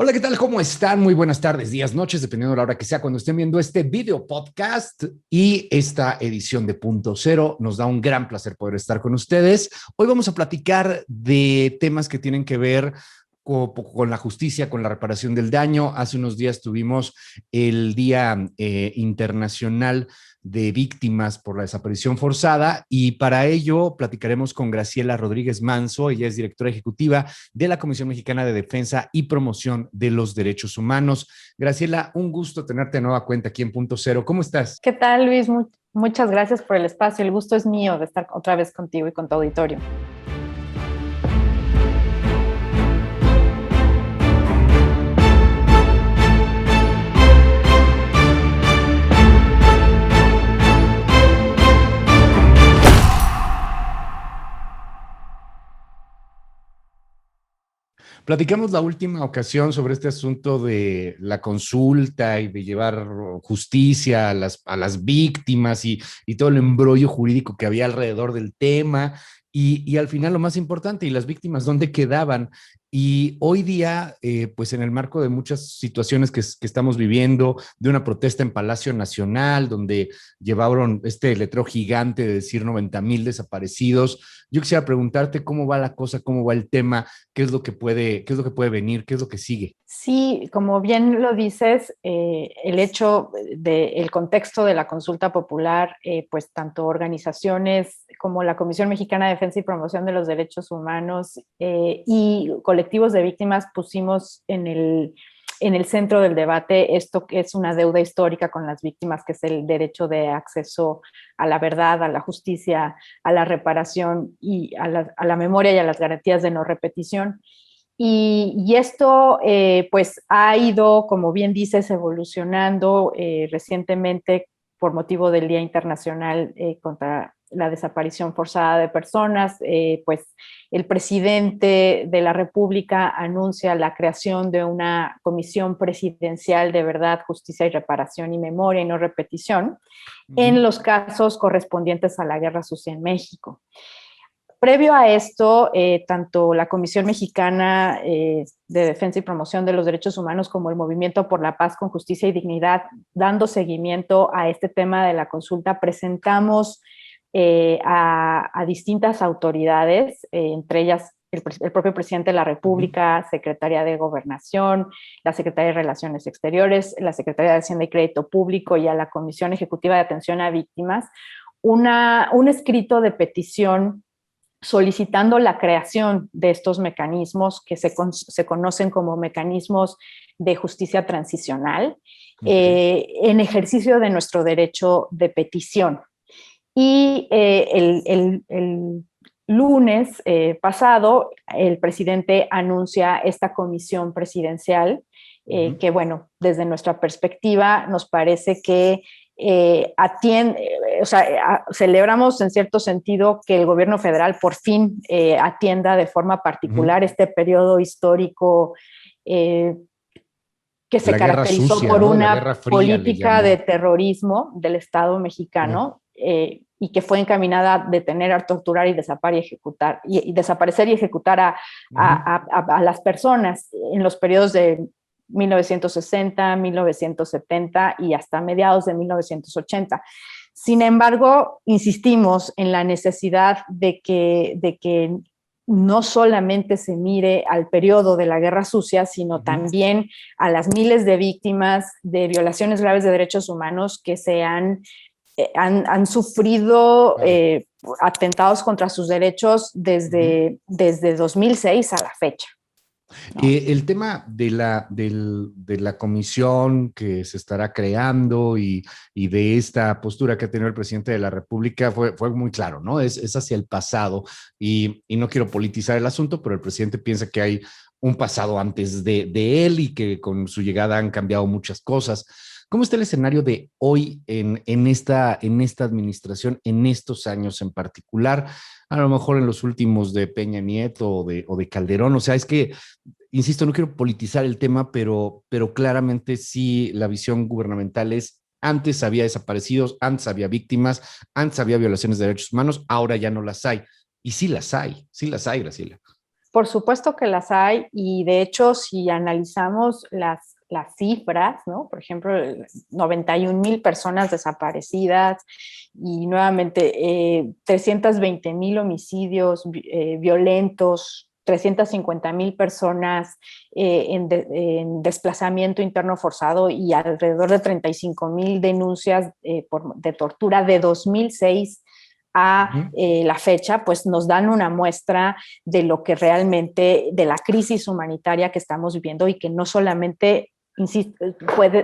Hola, ¿qué tal? ¿Cómo están? Muy buenas tardes, días, noches, dependiendo de la hora que sea cuando estén viendo este video podcast y esta edición de Punto Cero. Nos da un gran placer poder estar con ustedes. Hoy vamos a platicar de temas que tienen que ver con la justicia, con la reparación del daño. Hace unos días tuvimos el Día Internacional de Víctimas por la Desaparición Forzada y para ello platicaremos con Graciela Rodríguez Manso. Ella es directora ejecutiva de la Comisión Mexicana de Defensa y Promoción de los Derechos Humanos. Graciela, un gusto tenerte de nueva cuenta aquí en Punto Cero. ¿Cómo estás? ¿Qué tal, Luis? Muchas gracias por el espacio. El gusto es mío de estar otra vez contigo y con tu auditorio. Platicamos la última ocasión sobre este asunto de la consulta y de llevar justicia a las víctimas y todo el embrollo jurídico que había alrededor del tema. Y al final lo más importante, ¿y las víctimas dónde quedaban? Y hoy día, pues en el marco de muchas situaciones que estamos viviendo, de una protesta en Palacio Nacional, donde llevaron este letrero gigante de decir 90,000 desaparecidos, yo quisiera preguntarte cómo va la cosa, cómo va el tema, qué es lo que puede venir, qué es lo que sigue. Sí, como bien lo dices, el hecho del contexto de la consulta popular, pues tanto organizaciones como la Comisión Mexicana de Defensa y Promoción de los Derechos Humanos y colectivos de víctimas pusimos en el centro del debate esto que es una deuda histórica con las víctimas, que es el derecho de acceso a la verdad, a la justicia, a la reparación y a la memoria y a las garantías de no repetición. Y esto pues ha ido, como bien dices, evolucionando recientemente por motivo del Día Internacional contra la Desaparición Forzada de Personas. Pues el presidente de la República anuncia la creación de una comisión presidencial de verdad, justicia y reparación y memoria y no repetición en los casos correspondientes a la Guerra Sucia en México. Previo a esto, tanto la Comisión Mexicana de Defensa y Promoción de los Derechos Humanos como el Movimiento por la Paz con Justicia y Dignidad, dando seguimiento a este tema de la consulta, presentamos a distintas autoridades, entre ellas el propio presidente de la República, Secretaría de Gobernación, la Secretaría de Relaciones Exteriores, la Secretaría de Hacienda y Crédito Público y a la Comisión Ejecutiva de Atención a Víctimas, un escrito de petición solicitando la creación de estos mecanismos que se conocen como mecanismos de justicia transicional, en ejercicio de nuestro derecho de petición. Y el lunes pasado, el presidente anuncia esta comisión presidencial, que bueno, desde nuestra perspectiva nos parece que celebramos en cierto sentido que el gobierno federal por fin atienda de forma particular este periodo histórico que se caracterizó sucia, por ¿no? una política de terrorismo del Estado mexicano y que fue encaminada a detener, a torturar y desaparecer y ejecutar a las personas en los periodos de 1960, 1970 y hasta mediados de 1980. Sin embargo, insistimos en la necesidad de que no solamente se mire al periodo de la Guerra Sucia, sino también a las miles de víctimas de violaciones graves de derechos humanos que han sufrido atentados contra sus derechos desde 2006 a la fecha. ¿No? El tema de la comisión que se estará creando y de esta postura que ha tenido el presidente de la República fue muy claro, ¿no? Es hacia el pasado y no quiero politizar el asunto, pero el presidente piensa que hay un pasado antes de él y que con su llegada han cambiado muchas cosas. ¿Cómo está el escenario de hoy en esta administración, en estos años en particular? A lo mejor en los últimos de Peña Nieto o de Calderón. O sea, es que, insisto, no quiero politizar el tema, pero claramente sí la visión gubernamental es antes había desaparecidos, antes había víctimas, antes había violaciones de derechos humanos, ahora ya no las hay. Y sí las hay, Graciela. Por supuesto que las hay y de hecho si analizamos las cifras, ¿no? Por ejemplo, 91,000 personas desaparecidas y nuevamente 320,000 homicidios violentos, 350,000 personas en desplazamiento interno forzado y alrededor de 35,000 denuncias de tortura de 2006 a la fecha, pues nos dan una muestra de lo que realmente, de la crisis humanitaria que estamos viviendo y que no solamente insisto,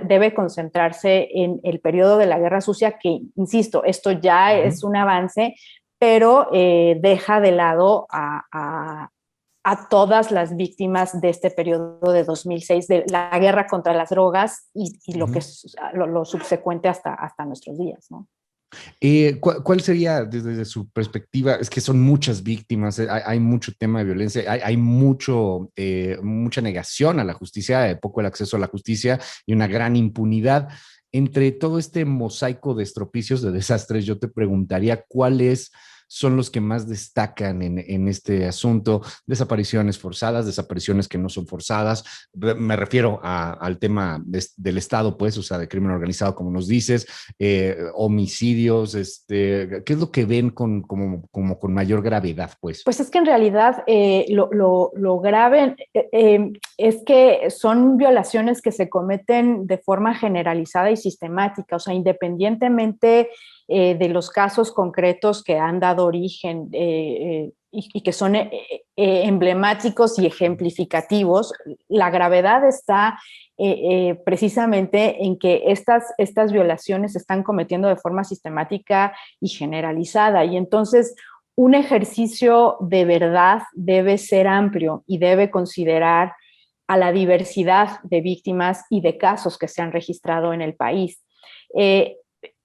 debe concentrarse en el periodo de la Guerra Sucia, que, insisto, esto ya es un avance, pero deja de lado a todas las víctimas de este periodo de 2006, de la guerra contra las drogas y lo que es lo subsecuente hasta nuestros días, ¿no? ¿Cuál sería desde su perspectiva? Es que son muchas víctimas, hay mucho tema de violencia, hay mucha negación a la justicia, poco el acceso a la justicia y una gran impunidad. Entre todo este mosaico de estropicios, de desastres, yo te preguntaría cuáles son los que más destacan en este asunto: desapariciones forzadas, desapariciones que no son forzadas. Me refiero al tema del Estado, pues, o sea, de crimen organizado, como nos dices, homicidios, ¿qué es lo que ven como con mayor gravedad, pues? Pues es que en realidad lo grave es que son violaciones que se cometen de forma generalizada y sistemática, o sea, independientemente de los casos concretos que han dado origen y que son emblemáticos y ejemplificativos, la gravedad está precisamente en que estas violaciones se están cometiendo de forma sistemática y generalizada. Y entonces un ejercicio de verdad debe ser amplio y debe considerar a la diversidad de víctimas y de casos que se han registrado en el país.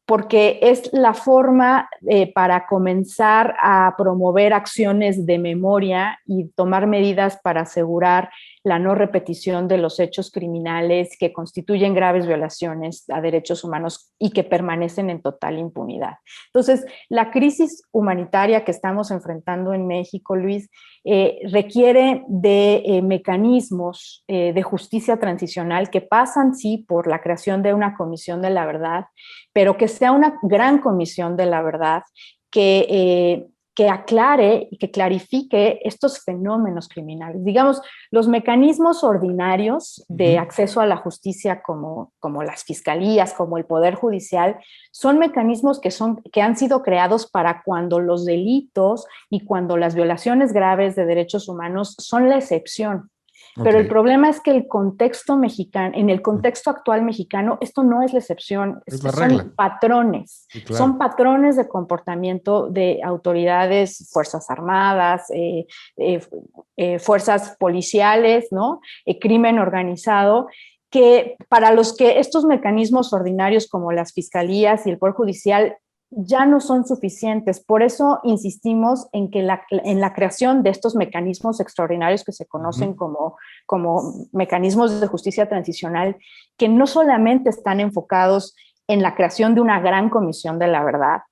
Porque es la forma para comenzar a promover acciones de memoria y tomar medidas para asegurar la no repetición de los hechos criminales que constituyen graves violaciones a derechos humanos y que permanecen en total impunidad. Entonces, la crisis humanitaria que estamos enfrentando en México, Luis, requiere de mecanismos de justicia transicional que pasan, sí, por la creación de una comisión de la verdad, pero que sea una gran comisión de la verdad que aclare y que clarifique estos fenómenos criminales. Digamos, los mecanismos ordinarios de acceso a la justicia como las fiscalías, como el Poder Judicial, son mecanismos que han sido creados para cuando los delitos y cuando las violaciones graves de derechos humanos son la excepción. Pero el problema es que el contexto mexicano, en el contexto actual mexicano, esto no es la excepción, son patrones, sí, claro. Son patrones de comportamiento de autoridades, fuerzas armadas, fuerzas policiales, ¿no? Crimen organizado, que para los que estos mecanismos ordinarios como las fiscalías y el Poder Judicial ya no son suficientes. Por eso insistimos en que en la creación de estos mecanismos extraordinarios que se conocen como mecanismos de justicia transicional, que no solamente están enfocados en la creación de una gran comisión de la verdad,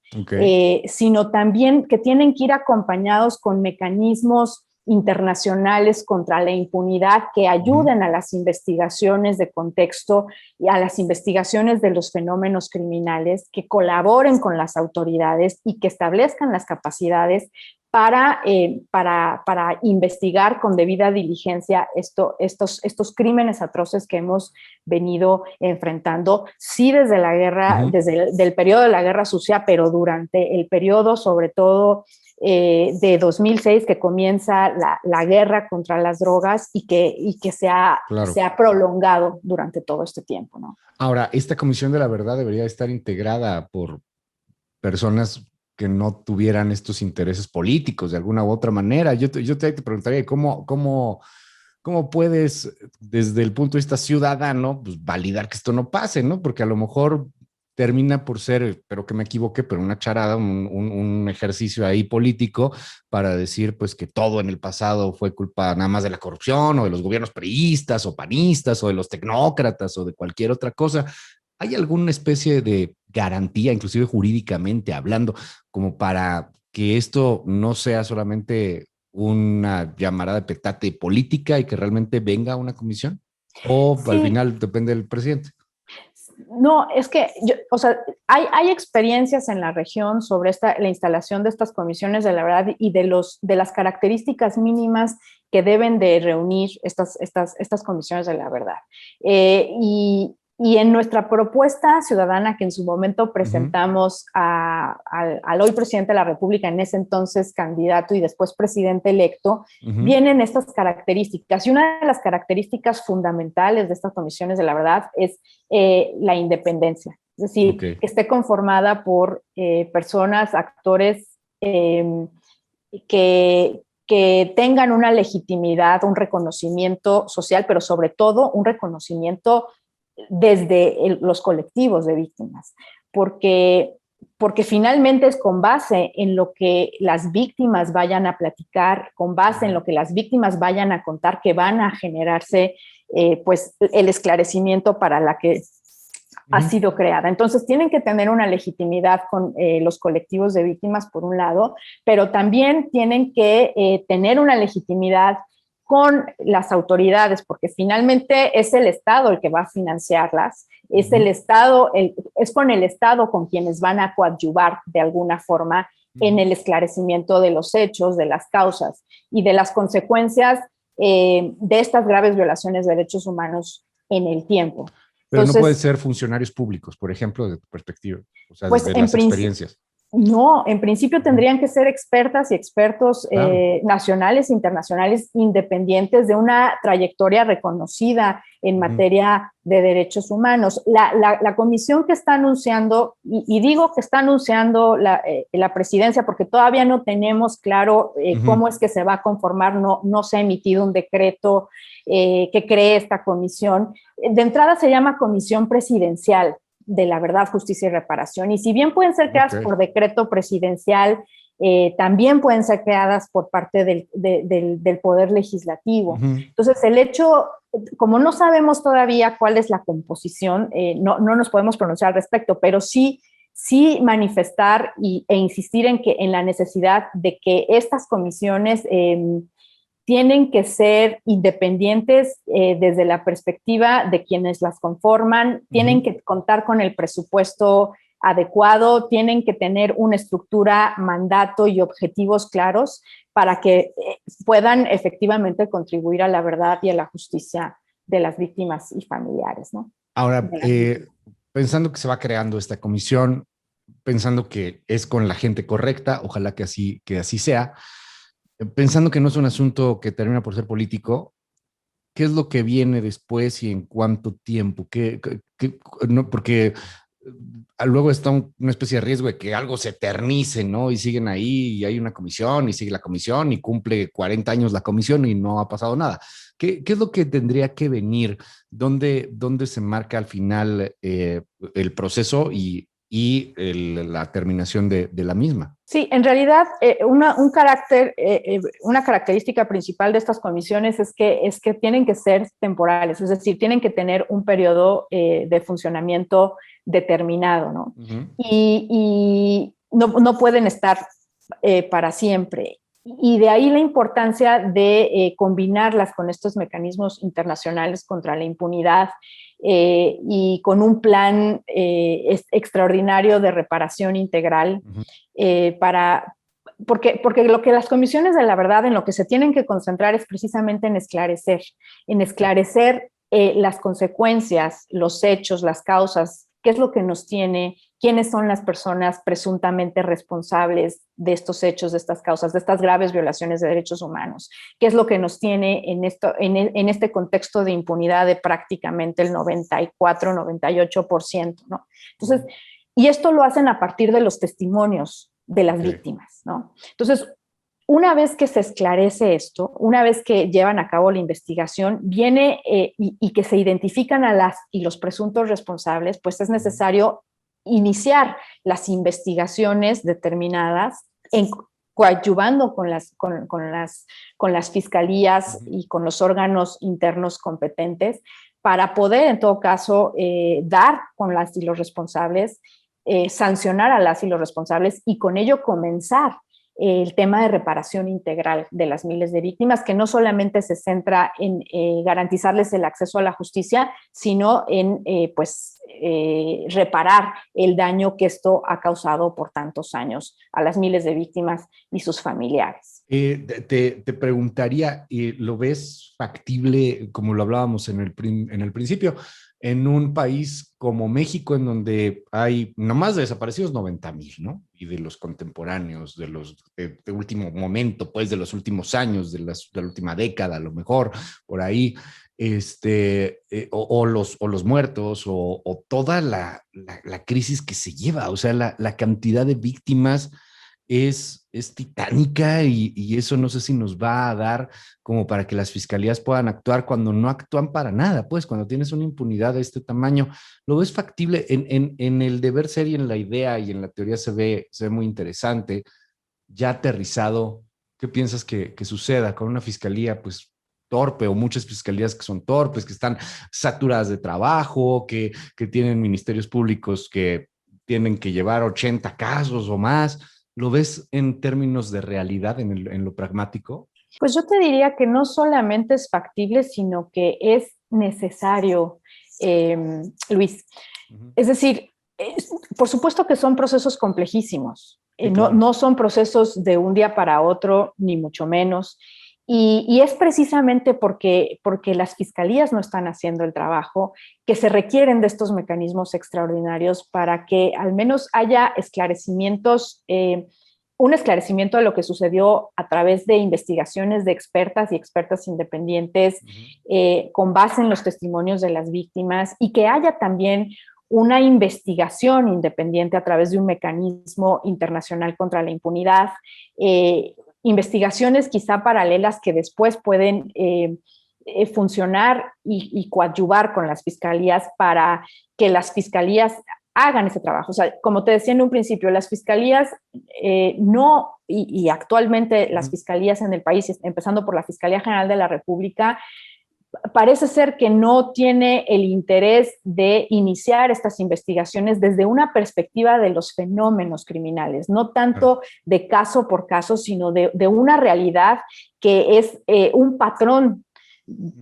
sino también que tienen que ir acompañados con mecanismos internacionales contra la impunidad que ayuden a las investigaciones de contexto y a las investigaciones de los fenómenos criminales, que colaboren con las autoridades y que establezcan las capacidades para investigar con debida diligencia estos crímenes atroces que hemos venido enfrentando, sí desde la guerra, desde el periodo de la Guerra Sucia, pero durante el periodo sobre todo de 2006 que comienza la guerra contra las drogas y que se ha prolongado durante todo este tiempo, ¿no? Ahora, esta Comisión de la Verdad debería estar integrada por personas que no tuvieran estos intereses políticos de alguna u otra manera. Yo te preguntaría cómo puedes, desde el punto de vista ciudadano, pues, validar que esto no pase, ¿no? Porque a lo mejor termina por ser, espero que me equivoque, pero una charada, un ejercicio ahí político para decir, pues, que todo en el pasado fue culpa nada más de la corrupción o de los gobiernos priistas o panistas o de los tecnócratas o de cualquier otra cosa. ¿Hay alguna especie de garantía, inclusive jurídicamente hablando, como para que esto no sea solamente una llamarada de petate política y que realmente venga una comisión? ¿O al Sí, final depende del presidente? no, es que, o sea, hay experiencias en la región sobre la instalación de estas comisiones de la verdad y de las características mínimas que deben de reunir estas comisiones de la verdad. Y en nuestra propuesta ciudadana que en su momento presentamos al hoy presidente de la República, en ese entonces candidato y después presidente electo, vienen estas características. Y una de las características fundamentales de estas comisiones de la verdad es la independencia. Es decir, que esté conformada por personas, actores que tengan una legitimidad, un reconocimiento social, pero sobre todo un reconocimiento desde los colectivos de víctimas, porque finalmente es con base en lo que las víctimas vayan a platicar, con base en lo que las víctimas vayan a contar, que van a generarse pues el esclarecimiento para la que ha sido creada. Entonces tienen que tener una legitimidad con los colectivos de víctimas por un lado, pero también tienen que tener una legitimidad con las autoridades, porque finalmente es el Estado el que va a financiarlas, es el Estado, es con el Estado con quienes van a coadyuvar de alguna forma en el esclarecimiento de los hechos, de las causas y de las consecuencias de estas graves violaciones de derechos humanos en el tiempo. Pero Entonces, no pueden ser funcionarios públicos, por ejemplo, de tu perspectiva, o sea, pues desde las experiencias. No, en principio tendrían que ser expertas y expertos Claro. nacionales, internacionales, independientes de una trayectoria reconocida en materia de derechos humanos. La comisión que está anunciando, y digo que está anunciando la presidencia porque todavía no tenemos claro cómo es que se va a conformar, no se ha emitido un decreto que cree esta comisión. De entrada se llama Comisión Presidencial de la Verdad, Justicia y Reparación. Y si bien pueden ser creadas por decreto presidencial, también pueden ser creadas por parte del Poder Legislativo. Entonces, el hecho, como no sabemos todavía cuál es la composición, no nos podemos pronunciar al respecto, pero sí manifestar e insistir en la necesidad de que estas comisiones tienen que ser independientes desde la perspectiva de quienes las conforman, tienen que contar con el presupuesto adecuado, tienen que tener una estructura, mandato y objetivos claros para que puedan efectivamente contribuir a la verdad y a la justicia de las víctimas y familiares, ¿no? Ahora, pensando que se va creando esta comisión, pensando que es con la gente correcta, ojalá que así sea, pensando que no es un asunto que termina por ser político, ¿qué es lo que viene después y en cuánto tiempo? No, porque luego está una especie de riesgo de que algo se eternice, ¿no? Y siguen ahí y hay una comisión y sigue la comisión y cumple 40 años la comisión y no ha pasado nada. ¿Qué es lo que tendría que venir? ¿Dónde se marca al final el proceso y la terminación de la misma? Sí, en realidad una característica principal de estas comisiones es que tienen que ser temporales, es decir, tienen que tener un periodo de funcionamiento determinado, ¿no? Y no pueden estar para siempre. Y de ahí la importancia de combinarlas con estos mecanismos internacionales contra la impunidad y con un plan extraordinario de reparación integral porque lo que las comisiones de la verdad en lo que se tienen que concentrar es precisamente en esclarecer las consecuencias, los hechos, las causas, qué es lo que nos tiene, quiénes son las personas presuntamente responsables de estos hechos, de estas causas, de estas graves violaciones de derechos humanos, qué es lo que nos tiene en este contexto de impunidad de prácticamente el 94, 98%, ¿no? Entonces, y esto lo hacen a partir de los testimonios de las víctimas, ¿no? Entonces, una vez que se esclarece esto, una vez que llevan a cabo la investigación, viene y que se identifican a las y los presuntos responsables, pues es necesario iniciar las investigaciones determinadas, coadyuvando con las fiscalías y con los órganos internos competentes para poder, en todo caso, dar con las y los responsables, sancionar a las y los responsables y con ello comenzar el tema de reparación integral de las miles de víctimas, que no solamente se centra en garantizarles el acceso a la justicia, sino en reparar el daño que esto ha causado por tantos años a las miles de víctimas y sus familiares. Te preguntaría, ¿lo ves factible, como lo hablábamos en el principio, en un país como México, en donde hay nomás de desaparecidos 90,000, ¿no? Y de los contemporáneos, de los de último momento, pues de los últimos años, de la última década, a lo mejor, por ahí, o los muertos, o toda la crisis que se lleva, o sea, la cantidad de víctimas es titánica y eso no sé si nos va a dar como para que las fiscalías puedan actuar cuando no actúan para nada, pues cuando tienes una impunidad de este tamaño. ¿Lo ves factible? En el deber ser y en la idea y en la teoría se ve muy interesante, ya aterrizado. ¿Qué piensas que suceda con una fiscalía pues torpe, o muchas fiscalías que son torpes, que están saturadas de trabajo, que tienen ministerios públicos que tienen que llevar 80 casos o más? ¿Lo ves en términos de realidad, en lo pragmático? Pues yo te diría que no solamente es factible, sino que es necesario, Luis. Es decir, por supuesto que son procesos complejísimos. Sí, No, claro. no son procesos de un día para otro, ni mucho menos. Y es precisamente porque las fiscalías no están haciendo el trabajo que se requieren de estos mecanismos extraordinarios para que al menos haya esclarecimientos, un esclarecimiento de lo que sucedió a través de investigaciones de expertas y expertas independientes, con base en los testimonios de las víctimas, y que haya también una investigación independiente a través de un mecanismo internacional contra la impunidad, investigaciones quizá paralelas que después pueden funcionar y coadyuvar con las fiscalías para que las fiscalías hagan ese trabajo. O sea, como te decía en un principio, las fiscalías no, y actualmente las fiscalías en el país, empezando por la Fiscalía General de la República, parece ser que no tiene el interés de iniciar estas investigaciones desde una perspectiva de los fenómenos criminales, no tanto de caso por caso, sino de una realidad que es un patrón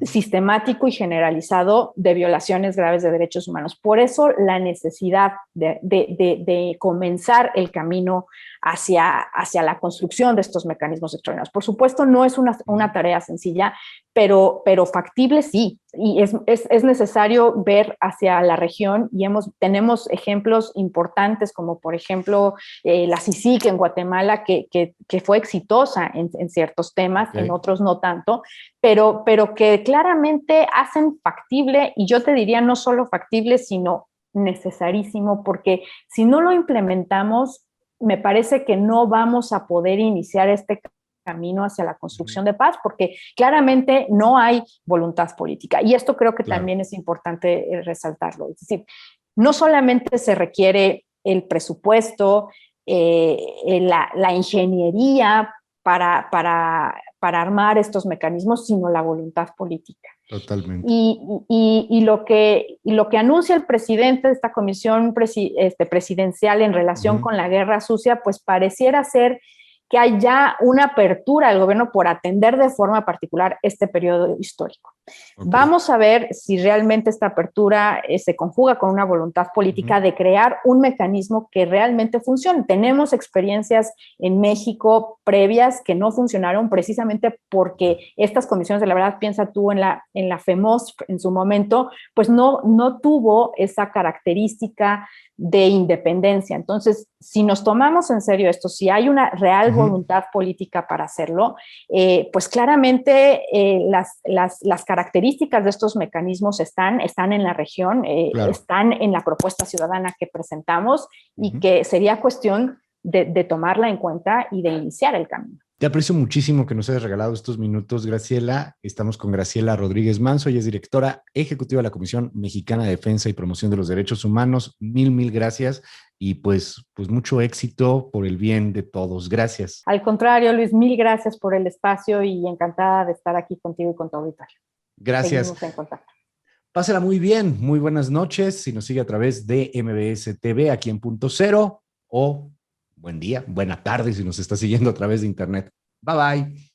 sistemático y generalizado de violaciones graves de derechos humanos. Por eso la necesidad de comenzar el camino hacia la construcción de estos mecanismos extraordinarios. Por supuesto, no es una tarea sencilla, pero factible sí, y es necesario ver hacia la región, y tenemos ejemplos importantes como por ejemplo la CICIG en Guatemala, que fue exitosa en ciertos temas, en otros no tanto, pero que claramente hacen factible, y yo te diría no solo factible, sino necesarísimo, porque si no lo implementamos, me parece que no vamos a poder iniciar este camino hacia la construcción de paz, porque claramente no hay voluntad política. Y esto creo que también es importante resaltarlo. Es decir, no solamente se requiere el presupuesto, la ingeniería para armar estos mecanismos, sino la voluntad política. Totalmente. Y lo que anuncia el presidente de esta comisión presidencial en relación con la guerra sucia, pues pareciera ser que hay ya una apertura del gobierno por atender de forma particular este periodo histórico. Vamos a ver si realmente esta apertura se conjuga con una voluntad política de crear un mecanismo que realmente funcione. Tenemos experiencias en México previas que no funcionaron precisamente porque estas comisiones de la verdad, piensa tú en la FEMOS en su momento, pues no tuvo esa característica de independencia. Entonces, si nos tomamos en serio esto, si hay una real voluntad política para hacerlo, pues claramente las características de estos mecanismos están en la región, están en la propuesta ciudadana que presentamos, y que sería cuestión de tomarla en cuenta y de iniciar el camino. Te aprecio muchísimo que nos hayas regalado estos minutos, Graciela. Estamos con Graciela Rodríguez Manso, ella es directora ejecutiva de la Comisión Mexicana de Defensa y Promoción de los Derechos Humanos. Mil gracias, y pues mucho éxito por el bien de todos. Gracias. Al contrario, Luis, mil gracias por el espacio y encantada de estar aquí contigo y con tu auditorio. Gracias. Seguimos en contacto. Pásala muy bien, muy buenas noches. Si nos sigue a través de MBS TV aquí en Punto Cero, o buen día, buena tarde si nos está siguiendo a través de internet. Bye bye.